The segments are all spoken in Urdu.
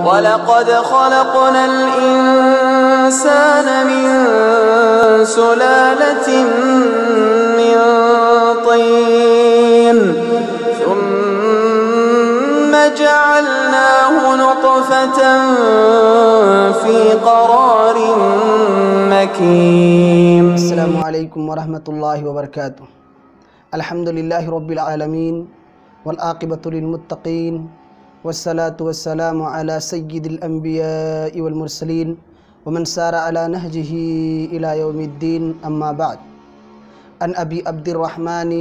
وَلَقَدْ خَلَقْنَا الْإِنسَانَ مِنْ سُلَالَةٍ مِنْ طِينٍ ثُمَّ جَعَلْنَاهُ نُطْفَةً فِي قَرَارٍ مَكِينٍ. السلام علیکم ورحمۃ اللہ وبرکاتہ. الحمد للہ رب العالمین والعاقبۃ للمتقین والصلاة والسلام على سید الانبیاء والمرسلین ومن سار على نهجه الى یوم الدین. اما بعد. عن ابی عبد الرحمن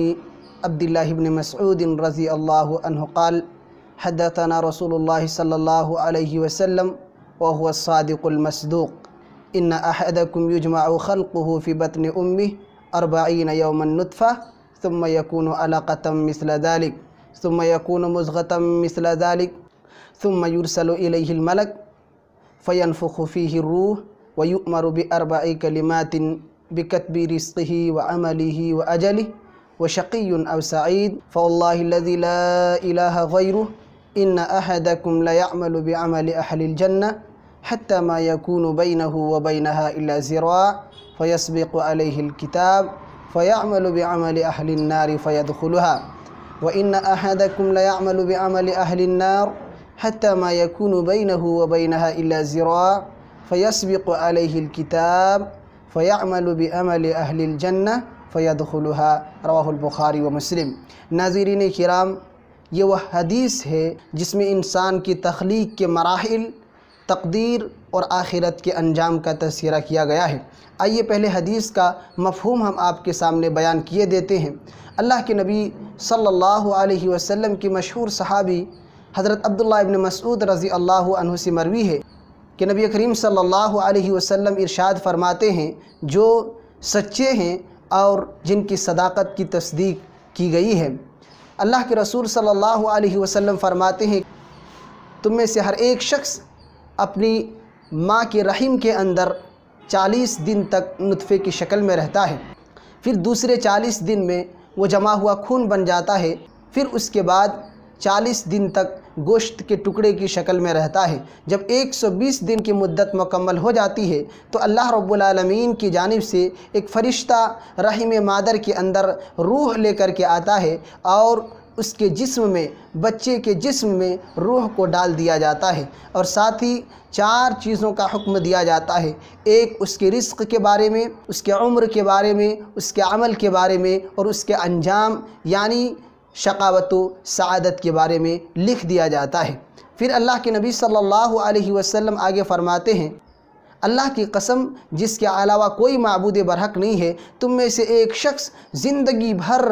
عبد اللہ بن مسعود رضی اللہ عنہ قال حدثنا رسول اللہ صلی اللہ علیہ وسلم وهو الصادق المصدوق ان احدکم یجمع خلقه في بطن امه 40 یوما نطفة ثم يكون علقة مثل ذلك ثم يكون مضغة مثل ذلك ثم يرسل إليه الملك فينفخ فيه الروح ويؤمر بأربع كلمات بكتب رزقه وعمله وأجله وشقي أو سعيد فوالله الذي لا إله غيره إن أحدكم ليعمل بعمل أهل الجنة حتى ما يكون بينه وبينها إلا ذراع فيسبق عليه الكتاب فيعمل بعمل أهل النار فيدخلها وإن أحدكم ليعمل بعمل أهل النار حتى ما يكون بينه وبينها إلا ذراع فيسبق عليه الكتاب فيعمل بعمل أهل الجنة فيدخلها. رواہ البخاری و مسلم. ناظرین کرام، یہ وہ حدیث ہے جس میں انسان کی تخلیق کے مراحل، تقدیر اور آخرت کے انجام کا تذکرہ کیا گیا ہے. آئیے پہلے حدیث کا مفہوم ہم آپ کے سامنے بیان کیے دیتے ہیں. اللہ کے نبی صلی اللہ علیہ وسلم کی مشہور صحابی حضرت عبداللہ ابن مسعود رضی اللہ عنہ سے مروی ہے کہ نبی کریم صلی اللہ علیہ وسلم ارشاد فرماتے ہیں، جو سچے ہیں اور جن کی صداقت کی تصدیق کی گئی ہے. اللہ کے رسول صلی اللہ علیہ وسلم فرماتے ہیں، تم میں سے ہر ایک شخص اپنی ماں کے رحم کے اندر 40 دن تک نطفے کی شکل میں رہتا ہے، پھر دوسرے 40 دن میں وہ جمع ہوا خون بن جاتا ہے، پھر اس کے بعد 40 دن تک گوشت کے ٹکڑے کی شکل میں رہتا ہے. جب 120 دن کی مدت مکمل ہو جاتی ہے تو اللہ رب العالمین کی جانب سے ایک فرشتہ رحم مادر کے اندر روح لے کر کے آتا ہے اور اس کے جسم میں، بچے کے جسم میں روح کو ڈال دیا جاتا ہے اور ساتھ ہی 4 چیزوں کا حکم دیا جاتا ہے. ایک اس کے رزق کے بارے میں، اس کے عمر کے بارے میں، اس کے عمل کے بارے میں اور اس کے انجام یعنی شقاوت و سعادت کے بارے میں لکھ دیا جاتا ہے. پھر اللہ کے نبی صلی اللہ علیہ وسلم آگے فرماتے ہیں، اللہ کی قسم جس کے علاوہ کوئی معبود برحق نہیں ہے، تم میں سے ایک شخص زندگی بھر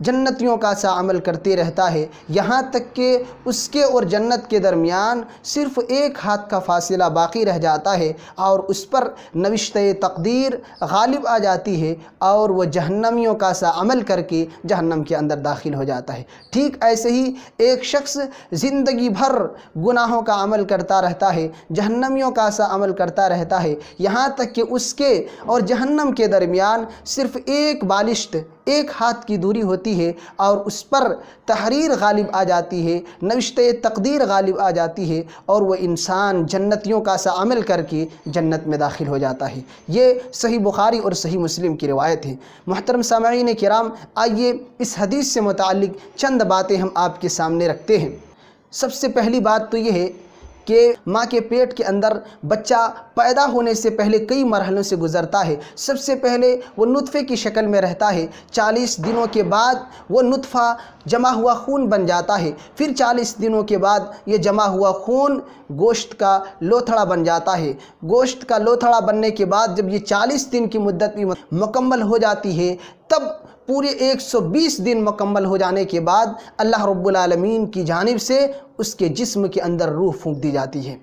جنتیوں کا سا عمل کرتے رہتا ہے یہاں تک کہ اس کے اور جنت کے درمیان صرف ایک ہاتھ کا فاصلہ باقی رہ جاتا ہے اور اس پر نوشتہ تقدیر غالب آ جاتی ہے اور وہ جہنمیوں کا سا عمل کر کے جہنم کے اندر داخل ہو جاتا ہے. ٹھیک ایسے ہی ایک شخص زندگی بھر گناہوں کا عمل کرتا رہتا ہے، جہنمیوں کا سا عمل کرتا رہتا ہے یہاں تک کہ اس کے اور جہنم کے درمیان صرف ایک بالشت، ایک ہاتھ کی دوری ہوتی ہے اور اس پر تحریر غالب آ جاتی ہے، نوشتہ تقدیر غالب آ جاتی ہے اور وہ انسان جنتیوں کا سا عمل کر کے جنت میں داخل ہو جاتا ہے. یہ صحیح بخاری اور صحیح مسلم کی روایت ہے. محترم سامعین کرام، آئیے اس حدیث سے متعلق چند باتیں ہم آپ کے سامنے رکھتے ہیں. سب سے پہلی بات تو یہ ہے کہ ماں کے پیٹ کے اندر بچہ پیدا ہونے سے پہلے کئی مرحلوں سے گزرتا ہے. سب سے پہلے وہ نطفے کی شکل میں رہتا ہے، 40 دنوں کے بعد وہ نطفہ جمع ہوا خون بن جاتا ہے، پھر 40 دنوں کے بعد یہ جمع ہوا خون گوشت کا لوتھڑا بن جاتا ہے. گوشت کا لوتھڑا بننے کے بعد جب یہ 40 دن کی مدت بھی مکمل ہو جاتی ہے، تب پورے 120 دن مکمل ہو جانے کے بعد اللہ رب العالمین کی جانب سے اس کے جسم کے اندر روح پھونک دی جاتی ہے.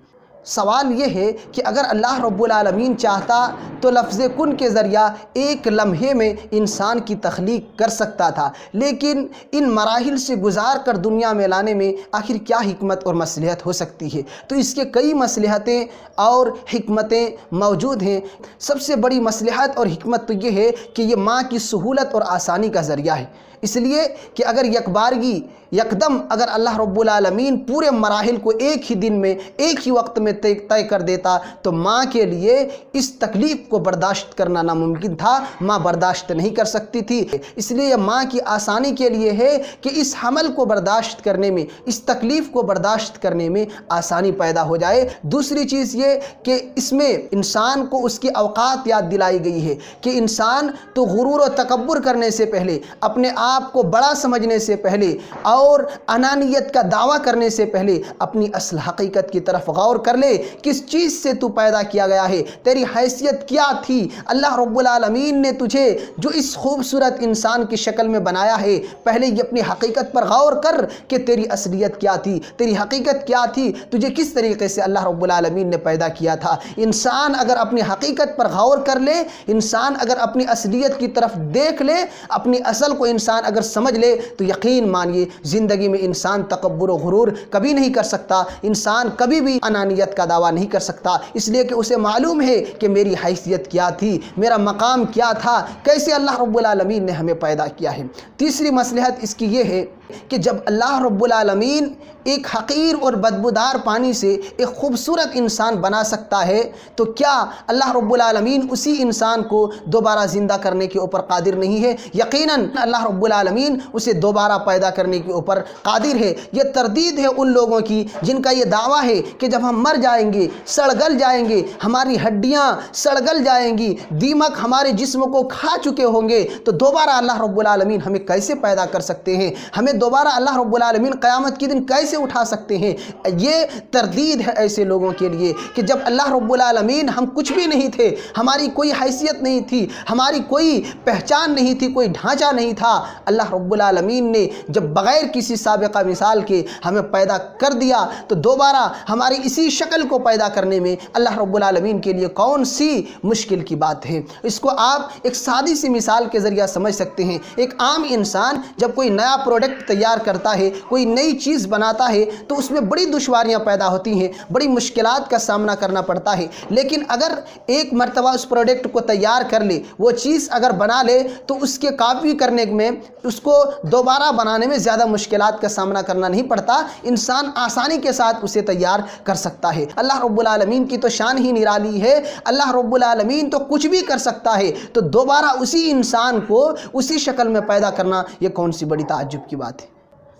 سوال یہ ہے کہ اگر اللہ رب العالمین چاہتا تو لفظ کن کے ذریعہ ایک لمحے میں انسان کی تخلیق کر سکتا تھا، لیکن ان مراحل سے گزار کر دنیا میں لانے میں آخر کیا حکمت اور مصلحت ہو سکتی ہے؟ تو اس کے کئی مصلحتیں اور حکمتیں موجود ہیں. سب سے بڑی مصلحت اور حکمت تو یہ ہے کہ یہ ماں کی سہولت اور آسانی کا ذریعہ ہے. اس لیے کہ اگر یکبارگی یکدم اگر اللہ رب العالمین پورے مراحل کو ایک ہی دن میں ایک ہی وقت میں طے کر دیتا تو ماں کے لیے اس تکلیف کو برداشت کرنا ناممکن تھا، ماں برداشت نہیں کر سکتی تھی۔ اس لیے یہ ماں کی آسانی کے لیے ہے کہ اس حمل کو برداشت کرنے میں، اس تکلیف کو برداشت کرنے میں آسانی پیدا ہو جائے۔ دوسری چیز یہ کہ اس میں انسان کو اس کی اوقات یاد دلائی گئی ہے کہ انسان تو غرور و تکبر کرنے سے پہلے، اپنے آپ کو بڑا سمجھنے سے پہلے اور انانیت کا دعویٰ کرنے سے پہلے اپنی اصل حقیقت کی طرف غور کر لے۔ کس چیز سے تو پیدا کیا گیا ہے، تیری حیثیت کیا تھی؟ اللہ رب العالمین نے تجھے جو اس خوبصورت انسان کی شکل میں بنایا ہے، پہلے یہ اپنی حقیقت پر غور کر کہ تیری اصلیت کیا تھی، تیری حقیقت کیا تھی، تجھے کس طریقے سے اللہ رب العالمین نے پیدا کیا تھا۔ انسان اگر اپنی حقیقت پر غور کر لے، انسان اگر اپنی اصلیت کی طرف دیکھ لے، اپنی اصل کو انسان اگر سمجھ لے تو یقین مانیے زندگی میں انسان تکبر و غرور کبھی نہیں کر سکتا، انسان کبھی بھی انانیت کا دعویٰ نہیں کر سکتا، اس لیے کہ اسے معلوم ہے کہ میری حیثیت کیا تھی، میرا مقام کیا تھا، کیسے اللہ رب العالمین نے ہمیں پیدا کیا ہے۔ تیسری مصلحت اس کی یہ ہے کہ جب اللہ رب العالمین ایک حقیر اور بدبودار پانی سے ایک خوبصورت انسان بنا سکتا ہے تو کیا اللہ رب العالمین اسی انسان کو دوبارہ زندہ کرنے کے اوپر قادر نہیں ہے؟ یقیناً اللہ رب العالمین اسے دوبارہ پیدا کرنے کے اوپر قادر ہے۔ یہ تردید ہے ان لوگوں کی جن کا یہ دعویٰ ہے کہ جب ہم مر جائیں گے، سڑگل جائیں گے، ہماری ہڈیاں سڑگل جائیں گی، دیمک ہمارے جسم کو کھا چکے ہوں گے تو دوبارہ اللہ رب العالمین ہمیں کیسے پیدا کر سکتے ہیں؟ ہمیں دوبارہ اللہ رب العالمین قیامت کے دن کیسے اٹھا سکتے ہیں؟ یہ تردید ہے ایسے لوگوں کے لیے کہ جب اللہ رب العالمین ہم کچھ بھی نہیں تھے، ہماری کوئی حیثیت نہیں تھی، ہماری کوئی پہچان نہیں تھی، کوئی ڈھانچہ نہیں تھا، اللہ رب العالمین نے جب بغیر کسی سابقہ مثال کے ہمیں پیدا کر دیا تو دوبارہ ہماری اسی شکل کو پیدا کرنے میں اللہ رب العالمین کے لیے کون سی مشکل کی بات ہے؟ اس کو آپ ایک سادی سی مثال کے ذریعہ سمجھ سکتے ہیں۔ ایک عام انسان جب کوئی نیا پروڈکٹ تیار کرتا ہے، کوئی نئی چیز بناتا ہے تو اس میں بڑی دشواریاں پیدا ہوتی ہیں، بڑی مشکلات کا سامنا کرنا پڑتا ہے، لیکن اگر ایک مرتبہ اس پروڈکٹ کو تیار کر لے، وہ چیز اگر بنا لے تو اس کے کاپی کرنے میں، اس کو دوبارہ بنانے میں زیادہ مشکلات کا سامنا کرنا نہیں پڑتا، انسان آسانی کے ساتھ اسے تیار کر سکتا ہے۔ اللہ رب العالمین کی تو شان ہی نرالی ہے، اللہ رب العالمین تو کچھ بھی کر سکتا ہے، تو دوبارہ اسی انسان کو اسی شکل میں پیدا کرنا یہ کون سی بڑی تعجب کی بات ہے؟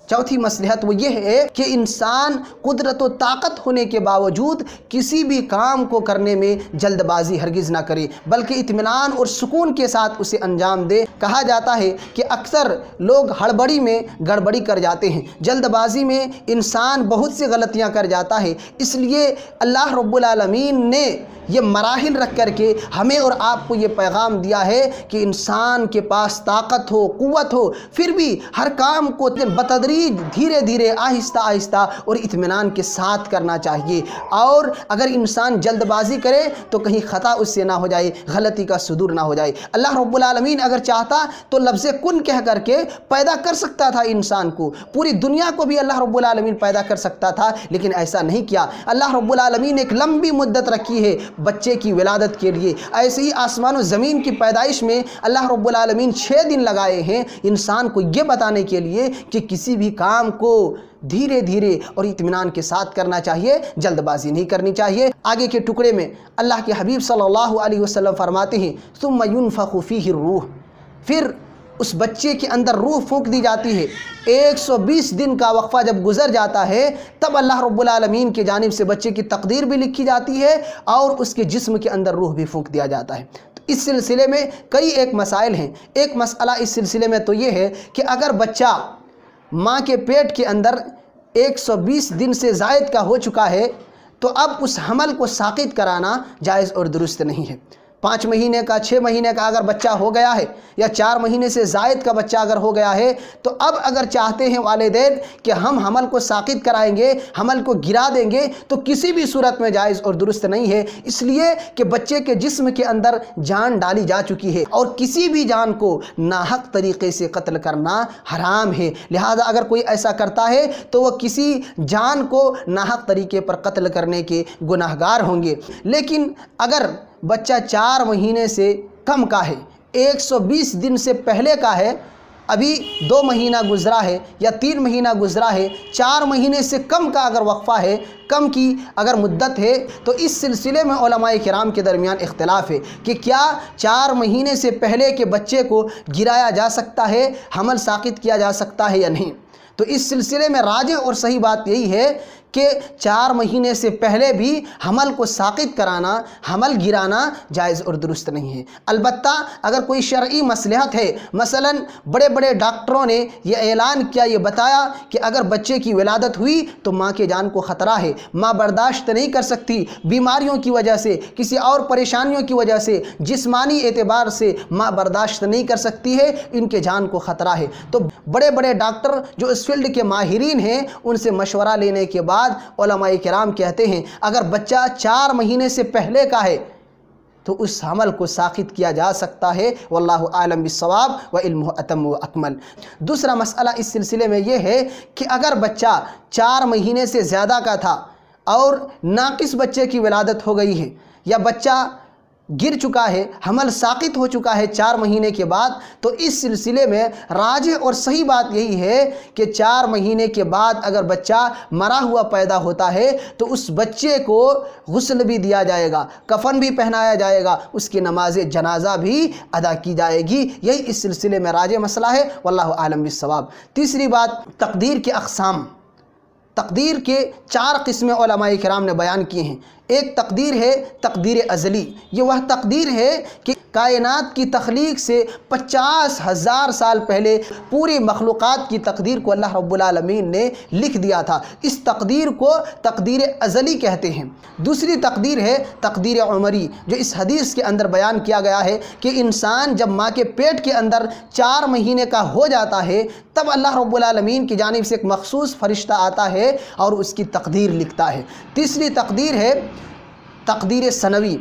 چوتھی مصلحت وہ یہ ہے کہ انسان قدرت و طاقت ہونے کے باوجود کسی بھی کام کو کرنے میں جلد بازی ہرگز نہ کرے، بلکہ اطمینان اور سکون کے ساتھ اسے انجام دے۔ کہا جاتا ہے کہ اکثر لوگ ہڑبڑی میں گڑبڑی کر جاتے ہیں، جلد بازی میں انسان بہت سی غلطیاں کر جاتا ہے، اس لیے اللہ رب العالمین نے یہ مراحل رکھ کر کے ہمیں اور آپ کو یہ پیغام دیا ہے کہ انسان کے پاس طاقت ہو، قوت ہو، پھر بھی ہر کام کو بتدریج دھیرے دھیرے آہستہ آہستہ اور اطمینان کے ساتھ کرنا چاہیے، اور اگر انسان جلد بازی کرے تو کہیں خطا اس سے نہ ہو جائے، غلطی کا صدور نہ ہو جائے۔ اللہ رب العالمین اگر چاہتا تو لفظ کن کہہ کر کے پیدا کر سکتا تھا انسان کو، پوری دنیا کو بھی اللہ رب العالمین پیدا کر سکتا تھا، لیکن ایسا نہیں کیا۔ اللہ رب العالمین نے ایک لمبی مدت رکھی ہے بچے کی ولادت کے لیے، ایسے ہی آسمان و زمین کی پیدائش میں اللہ رب العالمین 6 دن لگائے ہیں انسان کو یہ بتانے کے لیے کہ کسی بھی کام کو دھیرے دھیرے اور اطمینان کے ساتھ کرنا چاہیے، جلد بازی نہیں کرنی چاہیے۔ آگے کے ٹکڑے میں اللہ کے حبیب صلی اللہ علیہ وسلم فرماتے ہیں ثم ينفخ فيه الروح، پھر اس بچے کے اندر روح پھونک دی جاتی ہے۔ 120 دن کا وقفہ جب گزر جاتا ہے تب اللہ رب العالمین کی جانب سے بچے کی تقدیر بھی لکھی جاتی ہے اور اس کے جسم کے اندر روح بھی پھونک دیا جاتا ہے۔ تو اس سلسلے میں کئی ایک مسائل ہیں۔ ایک مسئلہ اس سلسلے میں تو یہ ہے کہ اگر بچہ ماں کے پیٹ کے اندر 120 دن سے زائد کا ہو چکا ہے تو اب اس حمل کو ساقط کرانا جائز اور درست نہیں ہے۔ 5 مہینے کا 6 مہینے کا اگر بچہ ہو گیا ہے یا 4 مہینے سے زائد کا بچہ اگر ہو گیا ہے تو اب اگر چاہتے ہیں والدین کہ ہم حمل کو ساقط کرائیں گے، حمل کو گرا دیں گے، تو کسی بھی صورت میں جائز اور درست نہیں ہے، اس لیے کہ بچے کے جسم کے اندر جان ڈالی جا چکی ہے اور کسی بھی جان کو ناحق طریقے سے قتل کرنا حرام ہے، لہذا اگر کوئی ایسا کرتا ہے تو وہ کسی جان کو ناحق طریقے پر قتل کرنے کے گناہگار ہوں گے۔ لیکن اگر بچہ 4 مہینے سے کم کا ہے، 120 دن سے پہلے کا ہے، ابھی 2 مہینہ گزرا ہے یا 3 مہینہ گزرا ہے، 4 مہینے سے کم کا اگر وقفہ ہے، کم کی اگر مدت ہے، تو اس سلسلے میں علماء کرام کے درمیان اختلاف ہے کہ کیا 4 مہینے سے پہلے کے بچے کو گرایا جا سکتا ہے، حمل ساقط کیا جا سکتا ہے یا نہیں۔ تو اس سلسلے میں راجح اور صحیح بات یہی ہے کہ 4 مہینے سے پہلے بھی حمل کو ساقط کرانا، حمل گرانا جائز اور درست نہیں ہے۔ البتہ اگر کوئی شرعی مصلحت ہے، مثلا بڑے بڑے ڈاکٹروں نے یہ اعلان کیا، یہ بتایا کہ اگر بچے کی ولادت ہوئی تو ماں کے جان کو خطرہ ہے، ماں برداشت نہیں کر سکتی، بیماریوں کی وجہ سے، کسی اور پریشانیوں کی وجہ سے، جسمانی اعتبار سے ماں برداشت نہیں کر سکتی ہے، ان کے جان کو خطرہ ہے، تو بڑے بڑے ڈاکٹر جو اس فیلڈ کے ماہرین ہیں ان سے مشورہ لینے کے بعد علماء کرام کہتے ہیں اگر بچہ 4 مہینے سے پہلے کا ہے تو اس حمل کو ساقط کیا جا سکتا ہے، واللہ اعلم بالصواب وعلمہ اتم و اکمل۔ دوسرا مسئلہ اس سلسلے میں یہ ہے کہ اگر بچہ 4 مہینے سے زیادہ کا تھا اور ناقص بچے کی ولادت ہو گئی ہے یا بچہ گر چکا ہے، حمل ساقط ہو چکا ہے 4 مہینے کے بعد، تو اس سلسلے میں راجح اور صحیح بات یہی ہے کہ 4 مہینے کے بعد اگر بچہ مرا ہوا پیدا ہوتا ہے تو اس بچے کو غسل بھی دیا جائے گا، کفن بھی پہنایا جائے گا، اس کی نماز جنازہ بھی ادا کی جائے گی۔ یہی اس سلسلے میں راجح مسئلہ ہے، واللہ اعلم بالصواب۔ تیسری بات، تقدیر کے اقسام۔ تقدیر کے 4 قسمیں علماء کرام نے بیان کیے ہیں۔ ایک تقدیر ہے تقدیر ازلی، یہ وہ تقدیر ہے کہ کائنات کی تخلیق سے 50,000 سال پہلے پوری مخلوقات کی تقدیر کو اللہ رب العالمین نے لکھ دیا تھا، اس تقدیر کو تقدیر ازلی کہتے ہیں۔ دوسری تقدیر ہے تقدیر عمری، جو اس حدیث کے اندر بیان کیا گیا ہے کہ انسان جب ماں کے پیٹ کے اندر 4 مہینے کا ہو جاتا ہے تب اللہ رب العالمین کی جانب سے ایک مخصوص فرشتہ آتا ہے اور اس کی تقدیر لکھتا ہے۔ تیسری تقدیر ہے تقدیر سنوی،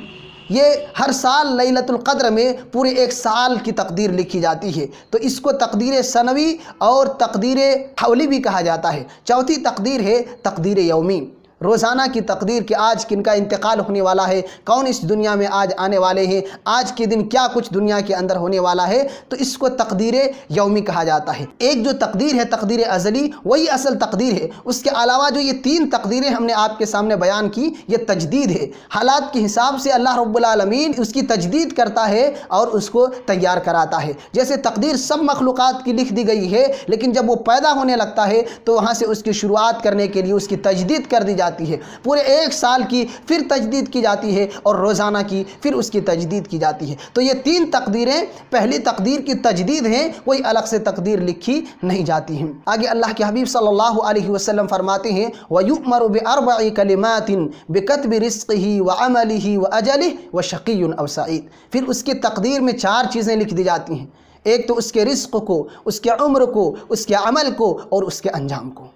یہ ہر سال لیلۃ القدر میں پورے 1 سال کی تقدیر لکھی جاتی ہے، تو اس کو تقدیر سنوی اور تقدیر حولی بھی کہا جاتا ہے۔ چوتھی تقدیر ہے تقدیر یومی، روزانہ کی تقدیر کہ آج کن کا انتقال ہونے والا ہے، کون اس دنیا میں آج آنے والے ہیں، آج کے دن کیا کچھ دنیا کے اندر ہونے والا ہے، تو اس کو تقدیر یومی کہا جاتا ہے۔ ایک جو تقدیر ہے تقدیر ازلی، وہی اصل تقدیر ہے۔ اس کے علاوہ جو یہ 3 تقدیریں ہم نے آپ کے سامنے بیان کی، یہ تجدید ہے، حالات کے حساب سے اللہ رب العالمین اس کی تجدید کرتا ہے اور اس کو تیار کراتا ہے۔ جیسے تقدیر سب مخلوقات کی لکھ دی گئی ہے، لیکن جب وہ پیدا ہونے لگتا ہے تو وہاں سے اس کی شروعات کرنے کے لیے اس کی تجدید کر دی جاتی ہے، پورے 1 سال کی پھر تجدید کی جاتی ہے اور روزانہ کی پھر اس کی تجدید کی جاتی ہے۔ تو یہ 3 تقدیریں پہلی تقدیر کی تجدید ہیں، کوئی الگ سے تقدیر لکھی نہیں جاتی ہیں۔ آگے اللہ کے حبیب صلی اللہ علیہ وسلم فرماتے ہیں وَيُؤْمَرُ بِأَرْبَعِ كَلِمَاتٍ بِكَتْبِ رِزْقِهِ وَعَمَلِهِ وَأَجَلِهِ وَشَقِيٌّ أَوْ سَعِيدٌ، پھر اس کی تقدیر میں 4 چیزیں لکھ دی جاتی ہیں، ایک تو اس کے رزق کو، اس کے عمر کو، اس کے عمل کو اور اس کے انجام کو،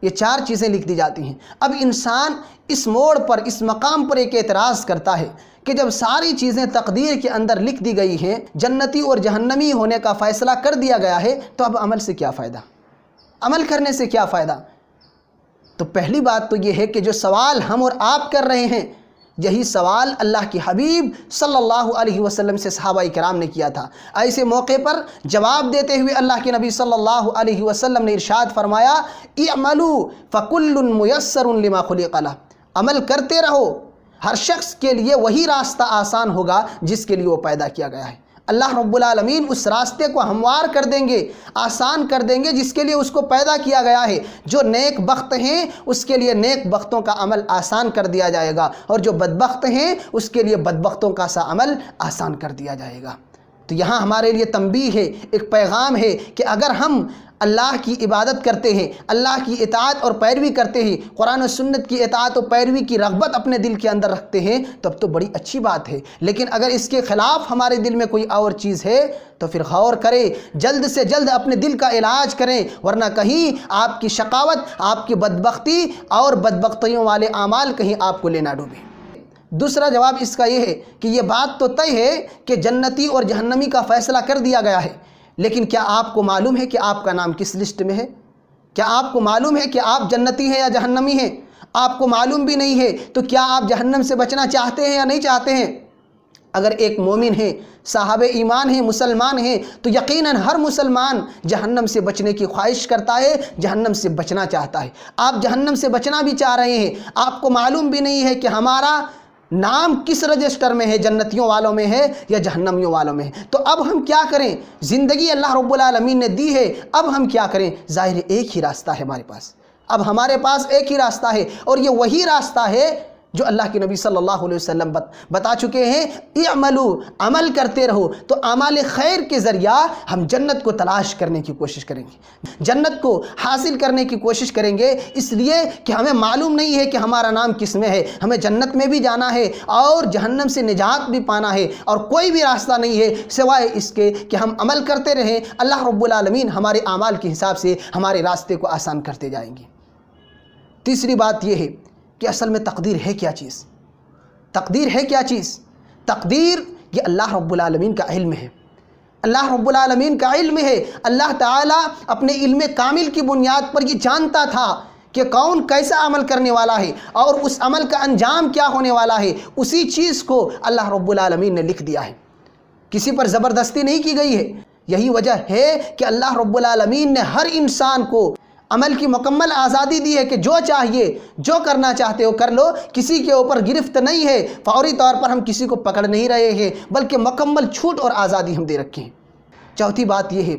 یہ 4 چیزیں لکھ دی جاتی ہیں۔ اب انسان اس موڑ پر، اس مقام پر ایک اعتراض کرتا ہے کہ جب ساری چیزیں تقدیر کے اندر لکھ دی گئی ہیں، جنتی اور جہنمی ہونے کا فیصلہ کر دیا گیا ہے، تو اب عمل سے کیا فائدہ، عمل کرنے سے کیا فائدہ؟ تو پہلی بات تو یہ ہے کہ جو سوال ہم اور آپ کر رہے ہیں، یہی سوال اللہ کی حبیب صلی اللہ علیہ وسلم سے صحابہ کرام نے کیا تھا۔ ایسے موقع پر جواب دیتے ہوئے اللہ کے نبی صلی اللہ علیہ وسلم نے ارشاد فرمایا اعملوا فکل میسر لما خلق لہ، عمل کرتے رہو، ہر شخص کے لیے وہی راستہ آسان ہوگا جس کے لیے وہ پیدا کیا گیا ہے۔ اللہ رب العالمین اس راستے کو ہموار کر دیں گے، آسان کر دیں گے جس کے لیے اس کو پیدا کیا گیا ہے۔ جو نیک بخت ہیں اس کے لیے نیک بختوں کا عمل آسان کر دیا جائے گا، اور جو بدبخت ہیں اس کے لیے بدبختوں کا سا عمل آسان کر دیا جائے گا۔ تو یہاں ہمارے لیے تنبیہ ہے، ایک پیغام ہے کہ اگر ہم اللہ کی عبادت کرتے ہیں، اللہ کی اطاعت اور پیروی کرتے ہیں، قرآن و سنت کی اطاعت و پیروی کی رغبت اپنے دل کے اندر رکھتے ہیں، تب تو بڑی اچھی بات ہے۔ لیکن اگر اس کے خلاف ہمارے دل میں کوئی اور چیز ہے تو پھر غور کریں، جلد سے جلد اپنے دل کا علاج کریں، ورنہ کہیں آپ کی شقاوت، آپ کی بدبختی اور بدبختیوں والے اعمال کہیں آپ کو لینا ڈوبے۔ دوسرا جواب اس کا یہ ہے کہ یہ بات تو طے ہے کہ جنتی اور جہنمی کا فیصلہ کر دیا گیا ہے، لیکن کیا آپ کو معلوم ہے کہ آپ کا نام کس لسٹ میں ہے؟ کیا آپ کو معلوم ہے کہ آپ جنتی ہیں یا جہنمی ہیں؟ آپ کو معلوم بھی نہیں ہے تو کیا آپ جہنم سے بچنا چاہتے ہیں یا نہیں چاہتے ہیں؟ اگر ایک مومن ہے، صاحب ایمان ہے، مسلمان ہے، تو یقیناً ہر مسلمان جہنم سے بچنے کی خواہش کرتا ہے، جہنم سے بچنا چاہتا ہے۔ آپ جہنم سے بچنا بھی چاہ رہے ہیں، آپ کو معلوم بھی نہیں ہے کہ ہمارا نام کس رجسٹر میں ہے، جنتیوں والوں میں ہے یا جہنمیوں والوں میں ہے۔ تو اب ہم کیا کریں؟ زندگی اللہ رب العالمین نے دی ہے، اب ہم کیا کریں؟ ظاہر ایک ہی راستہ ہے ہمارے پاس، اب ہمارے پاس ایک ہی راستہ ہے، اور یہ وہی راستہ ہے جو اللہ کے نبی صلی اللہ علیہ وسلم بتا چکے ہیں، اعملوا، عمل کرتے رہو۔ تو اعمال خیر کے ذریعہ ہم جنت کو تلاش کرنے کی کوشش کریں گے، جنت کو حاصل کرنے کی کوشش کریں گے، اس لیے کہ ہمیں معلوم نہیں ہے کہ ہمارا نام کس میں ہے۔ ہمیں جنت میں بھی جانا ہے اور جہنم سے نجات بھی پانا ہے، اور کوئی بھی راستہ نہیں ہے سوائے اس کے کہ ہم عمل کرتے رہیں۔ اللہ رب العالمین ہمارے اعمال کے حساب سے ہمارے راستے کو آسان کرتے جائیں گے۔ تیسری بات یہ ہے کہ اصل میں تقدیر ہے کیا چیز؟ تقدیر ہے کیا چیز؟ تقدیر یہ اللہ رب العالمین کا علم ہے، اللہ رب العالمین کا علم ہے۔ اللہ تعالیٰ اپنے علم کامل کی بنیاد پر یہ جانتا تھا کہ کون کیسا عمل کرنے والا ہے اور اس عمل کا انجام کیا ہونے والا ہے، اسی چیز کو اللہ رب العالمین نے لکھ دیا ہے، کسی پر زبردستی نہیں کی گئی ہے۔ یہی وجہ ہے کہ اللہ رب العالمین نے ہر انسان کو عمل کی مکمل آزادی دی ہے کہ جو چاہیے، جو کرنا چاہتے ہو کر لو، کسی کے اوپر گرفت نہیں ہے، فوری طور پر ہم کسی کو پکڑ نہیں رہے ہیں، بلکہ مکمل چھوٹ اور آزادی ہم دے رکھے ہیں۔ چوتھی بات یہ ہے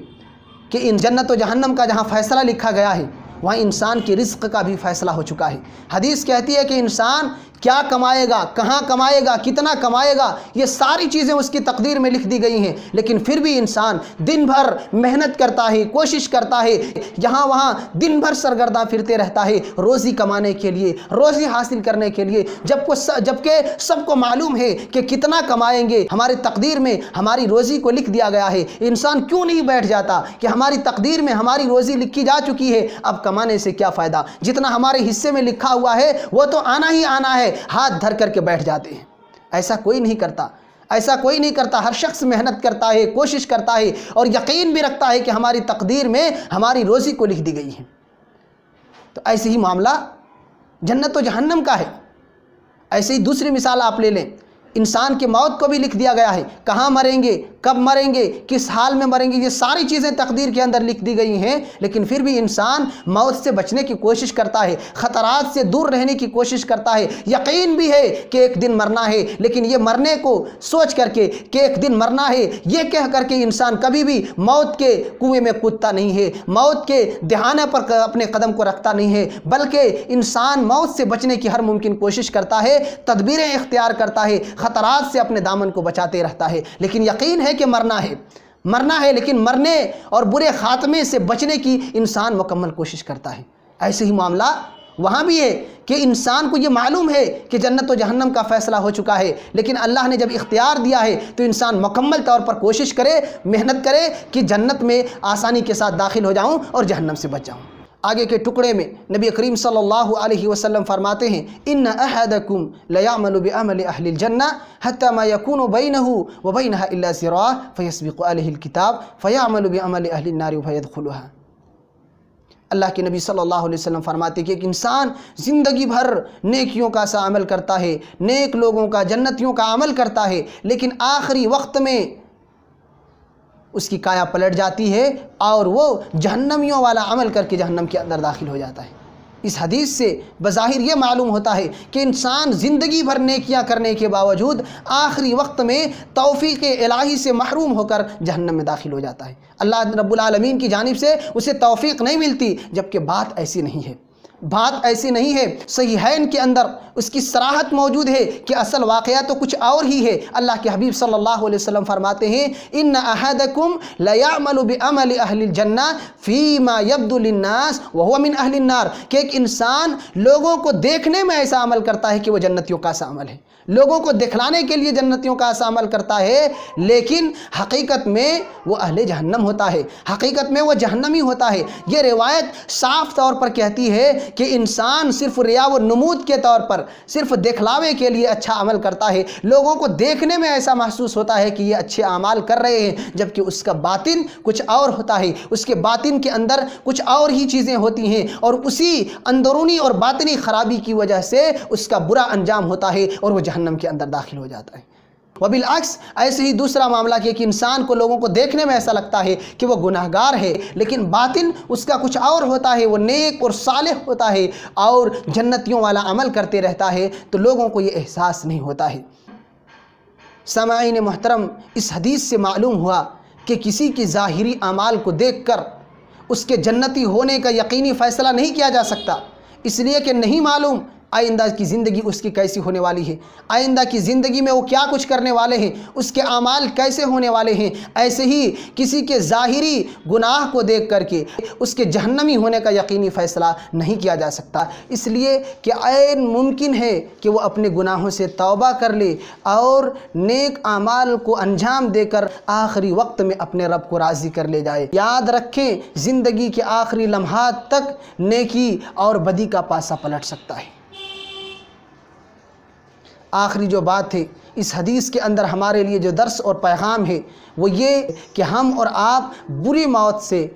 کہ ان جنت و جہنم کا جہاں فیصلہ لکھا گیا ہے، وہاں انسان کے رزق کا بھی فیصلہ ہو چکا ہے۔ حدیث کہتی ہے کہ انسان کیا کمائے گا، کہاں کمائے گا، کتنا کمائے گا، یہ ساری چیزیں اس کی تقدیر میں لکھ دی گئی ہیں، لیکن پھر بھی انسان دن بھر محنت کرتا ہے، کوشش کرتا ہے، یہاں وہاں دن بھر سرگرداں پھرتے رہتا ہے روزی کمانے کے لیے، روزی حاصل کرنے کے لیے، جبکہ سب کو معلوم ہے کہ کتنا کمائیں گے، ہماری تقدیر میں ہماری روزی کو لکھ دیا گیا ہے۔ انسان کیوں نہیں بیٹھ جاتا کہ ہماری تقدیر میں ہماری روزی لکھی جا چکی ہے، اب کمانے سے کیا فائدہ، جتنا ہمارے حصے میں لکھا ہوا ہے وہ تو آنا ہی آنا ہے، ہاتھ دھر کر کے بیٹھ جاتے ہیں۔ ایسا کوئی نہیں کرتا، ایسا کوئی نہیں کرتا۔ ہر شخص محنت کرتا ہے، کوشش کرتا ہے، اور یقین بھی رکھتا ہے کہ ہماری تقدیر میں ہماری روزی کو لکھ دی گئی ہے۔ تو ایسے ہی معاملہ جنت و جہنم کا ہے۔ ایسے ہی دوسری مثال آپ لے لیں، انسان کی موت کو بھی لکھ دیا گیا ہے، کہاں مریں گے، کب مریں گے، کس حال میں مریں گے، یہ ساری چیزیں تقدیر کے اندر لکھ دی گئی ہیں، لیکن پھر بھی انسان موت سے بچنے کی کوشش کرتا ہے، خطرات سے دور رہنے کی کوشش کرتا ہے، یقین بھی ہے کہ ایک دن مرنا ہے، لیکن یہ مرنے کو سوچ کر کے کہ ایک دن مرنا ہے یہ کہہ کر کے انسان کبھی بھی موت کے کنویں میں کودتا نہیں ہے، موت کے دہانے پر اپنے قدم کو رکھتا نہیں ہے، بلکہ انسان موت سے بچنے کی ہر ممکن کوشش کرتا ہے، تدبیریں اختیار کرتا ہے، خطرات سے اپنے دامن کو بچاتے رہتا ہے، لیکن یقین ہے کہ مرنا ہے، لیکن مرنے اور برے خاتمے سے بچنے کی انسان مکمل کوشش کرتا ہے۔ ایسے ہی معاملہ وہاں بھی ہے کہ انسان کو یہ معلوم ہے کہ جنت و جہنم کا فیصلہ ہو چکا ہے، لیکن اللہ نے جب اختیار دیا ہے تو انسان مکمل طور پر کوشش کرے، محنت کرے کہ جنت میں آسانی کے ساتھ داخل ہو جاؤں اور جہنم سے بچ جاؤں۔ آگے کے ٹکڑے میں نبی کریم صلی اللہ علیہ وسلم فرماتے ہیں، ان احدکم لیعمل بعمل اہل الجنہ حتی ما یکون بینہ وبینہا الا ذراع فیسبق علیہ الکتاب فیعمل بعمل اہل النار فیدخلها۔ اللہ کے نبی صلی اللہ علیہ وسلم فرماتے ہیں کہ ایک انسان زندگی بھر نیکیوں کا سا عمل کرتا ہے، نیک لوگوں کا، جنتیوں کا عمل کرتا ہے، لیکن آخری وقت میں اس کی کایا پلٹ جاتی ہے اور وہ جہنمیوں والا عمل کر کے جہنم کے اندر داخل ہو جاتا ہے۔ اس حدیث سے بظاہر یہ معلوم ہوتا ہے کہ انسان زندگی بھر نیکیاں کرنے کے باوجود آخری وقت میں توفیق الہی سے محروم ہو کر جہنم میں داخل ہو جاتا ہے۔ اللہ رب العالمین کی جانب سے اسے توفیق نہیں ملتی، جبکہ بات ایسی نہیں ہے، بات ایسی نہیں ہے۔ صحیحین کے اندر اس کی صراحت موجود ہے کہ اصل واقعہ تو کچھ اور ہی ہے۔ اللہ کے حبیب صلی اللہ علیہ وسلم فرماتے ہیں، ان احدکم لیعمل بعمل اہل الجنہ فیما یبدو للناس وہو من اہل النار، کہ ایک انسان لوگوں کو دیکھنے میں ایسا عمل کرتا ہے کہ وہ جنتیوں کا ایسا عمل ہے، لوگوں کو دکھلانے کے لیے جنتیوں کا ایسا عمل کرتا ہے، لیکن حقیقت میں وہ اہل جہنم ہوتا ہے، حقیقت میں وہ جہنمی ہوتا ہے۔ یہ روایت صاف طور پر کہتی ہے کہ انسان صرف ریا و نمود کے طور پر، صرف دکھلاوے کے لیے اچھا عمل کرتا ہے، لوگوں کو دیکھنے میں ایسا محسوس ہوتا ہے کہ یہ اچھے اعمال کر رہے ہیں، جبکہ اس کا باطن کچھ اور ہوتا ہے، اس کے باطن کے اندر کچھ اور ہی چیزیں ہوتی ہیں، اور اسی اندرونی اور باطنی خرابی کی وجہ سے اس کا برا انجام ہوتا ہے اور وہ جہنم کے اندر داخل ہو جاتا ہے۔ وبالعکس ایسے ہی دوسرا معاملہ کہ ایک انسان کو لوگوں کو دیکھنے میں ایسا لگتا ہے کہ وہ گناہگار ہے، لیکن باطن اس کا کچھ اور ہوتا ہے، وہ نیک اور صالح ہوتا ہے اور جنتیوں والا عمل کرتے رہتا ہے، تو لوگوں کو یہ احساس نہیں ہوتا ہے۔ سامعین محترم، اس حدیث سے معلوم ہوا کہ کسی کی ظاہری اعمال کو دیکھ کر اس کے جنتی ہونے کا یقینی فیصلہ نہیں کیا جا سکتا، اس لیے کہ نہیں معلوم آئندہ کی زندگی اس کی کیسی ہونے والی ہے، آئندہ کی زندگی میں وہ کیا کچھ کرنے والے ہیں، اس کے اعمال کیسے ہونے والے ہیں۔ ایسے ہی کسی کے ظاہری گناہ کو دیکھ کر کے اس کے جہنمی ہونے کا یقینی فیصلہ نہیں کیا جا سکتا، اس لیے کہ عین ممکن ہے کہ وہ اپنے گناہوں سے توبہ کر لے اور نیک اعمال کو انجام دے کر آخری وقت میں اپنے رب کو راضی کر لے جائے۔ یاد رکھیں، زندگی کے آخری لمحات تک نیکی اور بدی کا پاسہ پلٹ سکتا ہے۔ آخری جو بات ہے اس حدیث کے اندر ہمارے لیے جو درس اور پیغام ہے وہ یہ کہ ہم اور آپ بری موت سے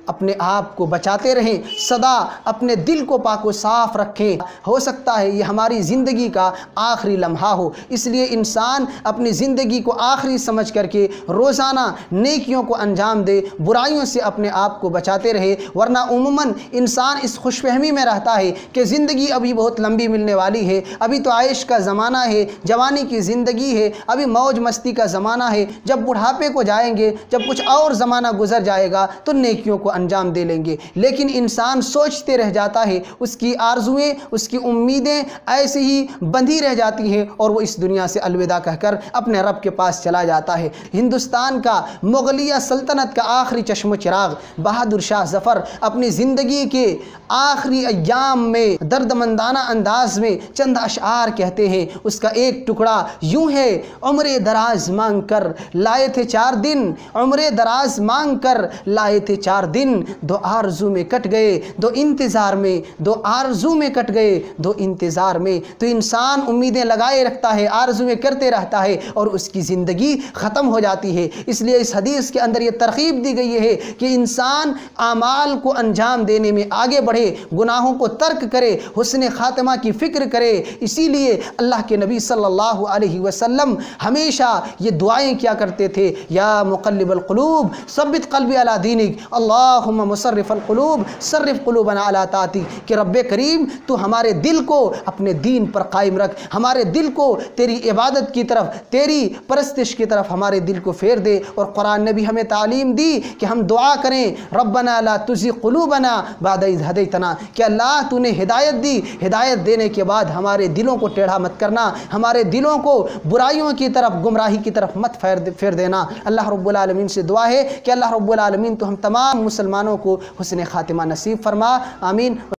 اپنے آپ کو بچاتے رہیں، سدا اپنے دل کو پاک و صاف رکھیں۔ ہو سکتا ہے یہ ہماری زندگی کا آخری لمحہ ہو، اس لیے انسان اپنی زندگی کو آخری سمجھ کر کے روزانہ نیکیوں کو انجام دے، برائیوں سے اپنے آپ کو بچاتے رہے، ورنہ عموماً انسان اس خوش فہمی میں رہتا ہے کہ زندگی ابھی بہت لمبی ملنے والی ہے، ابھی تو عیش کا زمانہ ہے، جوانی کی زندگی ہے، ابھی موج مستی کا زمانہ ہے، جب بڑھاپے کو جائیں گے، جب کچھ اور زمانہ گزر جائے گا تو نیکیوں کو انجام دے لیں گے۔ لیکن انسان سوچتے رہ جاتا ہے، اس کی آرزویں، اس کی امیدیں ایسے ہی بندھی رہ جاتی ہیں اور وہ اس دنیا سے الوداع کہہ کر اپنے رب کے پاس چلا جاتا ہے۔ ہندوستان کا مغلیہ سلطنت کا آخری چشم و چراغ بہادر شاہ ظفر اپنی زندگی کے آخری ایام میں دردمندانہ انداز میں چند اشعار کہتے ہیں، اس کا ایک ٹکڑا یوں ہے: عمر دراز مانگ کر لائے تھے 4 دن، عمر دراز مانگ کر لائے تھے 4 دن، دو آرزو میں کٹ گئے دو انتظار میں، دو آرزو میں کٹ گئے دو انتظار میں۔ تو انسان امیدیں لگائے رکھتا ہے، آرزویں کرتے رہتا ہے اور اس کی زندگی ختم ہو جاتی ہے۔ اس لیے اس حدیث کے اندر یہ ترغیب دی گئی ہے کہ انسان اعمال کو انجام دینے میں آگے بڑھے، گناہوں کو ترک کرے، حسن خاتمہ کی فکر کرے۔ اسی لیے اللہ کے نبی صلی اللہ علیہ وسلم ہمیشہ یہ دعائیں کیا کرتے تھے: یا مقلب القلوب ثبت قلبی علی دینک، اللہم مصرف القلوب صرف قلوبنا علی طاعتک، کہ رب کریم تو ہمارے دل کو اپنے دین پر قائم رکھ، ہمارے دل کو تیری عبادت کی طرف، تیری پرستش کی طرف ہمارے دل کو پھیر دے۔ اور قرآن نے بھی ہمیں تعلیم دی کہ ہم دعا کریں: ربنا لا تزغ قلوبنا بعد اذ ہدیتنا، کہ اللہ تو نے ہدایت دی، ہدایت دینے کے بعد ہمارے دلوں کو ٹیڑھا مت کرنا، ہمارے دلوں کو برائیوں کی طرف، گمراہی کی طرف مت پھیر دینا۔ اللہ رب العالمین سے دعا ہے کہ اللہ رب العالمین تو ہم تمام مسلمانوں کو حسن خاتمہ نصیب فرما، آمین۔